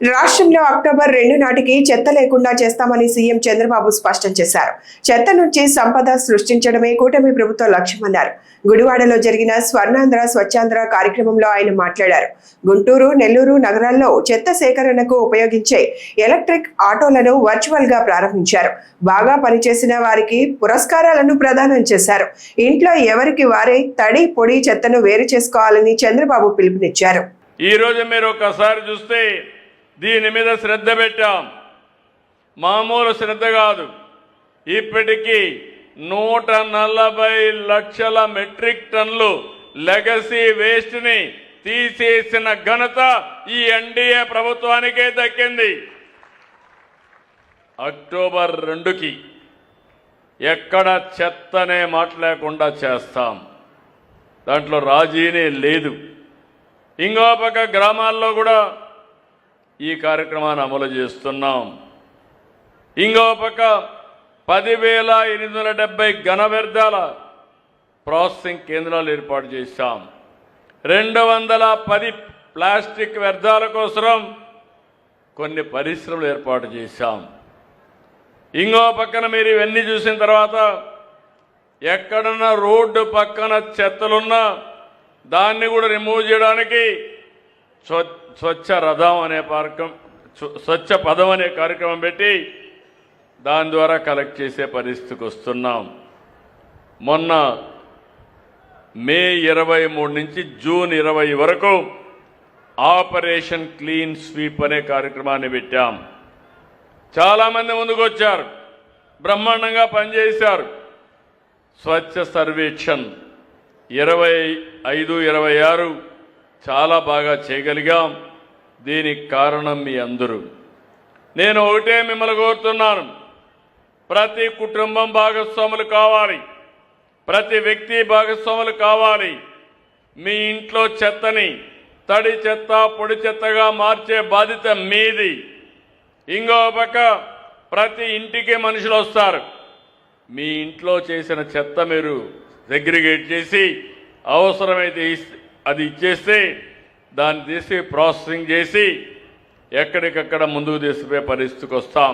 రాష్ట్రంలో అక్టోబర్ 2 నాటికి చెత్త లేకుండా చేస్తామని సీఎం చంద్రబాబు స్పష్టం చేశారు. చెత్త నుంచి సంపద సృష్టించడమే కూటమి ప్రభుత్వ లక్ష్యమన్నారు. గుడివాడలో జరిగిన స్వర్ణాంధ్ర స్వచ్ఛాంధ్ర కార్యక్రమంలో ఆయన మాట్లాడారు. గుంటూరు, నెల్లూరు నగరాల్లో చెత్త సేకరణకు ఉపయోగించే ఎలక్ట్రిక్ ఆటోలను వర్చువల్ గా ప్రారంభించారు. బాగా పనిచేసిన వారికి పురస్కారాలను ప్రదానం చేశారు. ఇంట్లో ఎవరికి వారే తడి పొడి చెత్తను వేరు చేసుకోవాలని చంద్రబాబు పిలుపునిచ్చారు. ఈ రోజు మీరు ఒకసారి చూస్తే దీని మీద శ్రద్ధ పెట్టాం. మామూలు శ్రద్ధ కాదు. ఇప్పటికీ 140 లక్షల మెట్రిక్ టన్నులు లెగసీ వేస్ట్ని తీసేసిన ఘనత ఈ ఎన్డీఏ ప్రభుత్వానికే దక్కింది. అక్టోబర్ 2కి ఎక్కడ చెత్తనే మాట లేకుండా చేస్తాం. దాంట్లో రాజీనే లేదు. ఇంకో పక్క గ్రామాల్లో కూడా ఈ కార్యక్రమాన్ని అమలు చేస్తున్నాం. ఇంకో పక్క 10,870 ఘన వ్యర్థాల ప్రాసెసింగ్ కేంద్రాలు ఏర్పాటు చేశాం. 210 ప్లాస్టిక్ వ్యర్థాల కోసం కొన్ని పరిశ్రమలు ఏర్పాటు చేశాం. ఇంకో పక్కన మీరు ఇవన్నీ చూసిన తర్వాత ఎక్కడన్నా రోడ్డు పక్కన చెత్తలున్నా దాన్ని కూడా రిమూవ్ చేయడానికి స్వచ్ఛ రథం అనే స్వచ్ఛ పదం అనే కార్యక్రమం పెట్టి దాని ద్వారా కలెక్ట్ చేసే పరిస్థితికి వస్తున్నాం. మొన్న మే 23 నుంచి జూన్ 20 వరకు ఆపరేషన్ క్లీన్ స్వీప్ అనే కార్యక్రమాన్ని పెట్టాం. చాలామంది ముందుకు వచ్చారు, బ్రహ్మాండంగా పనిచేశారు. స్వచ్ఛ సర్వేక్షణ్ 25, 26 చాలా బాగా చేయగలిగాం. దీనికి కారణం మీ అందరూ. నేను ఒకటే మిమ్మల్ని కోరుతున్నాను, ప్రతి కుటుంబం భాగస్వాములు కావాలి, ప్రతి వ్యక్తి భాగస్వాములు కావాలి. మీ ఇంట్లో చెత్తని తడి చెత్త పొడి చెత్తగా మార్చే బాధ్యత మీది. ఇంకో పక్క ప్రతి ఇంటికి మనుషులు వస్తారు. మీ ఇంట్లో చేసిన చెత్త మీరు సెగ్రిగేట్ చేసి అవసరమైతే అది ఇచ్చేస్తే దాన్ని తీసి ప్రాసెసింగ్ చేసి ఎక్కడికక్కడ ముందుకు తీసుకుపోయే పరిస్థితికి వస్తాం.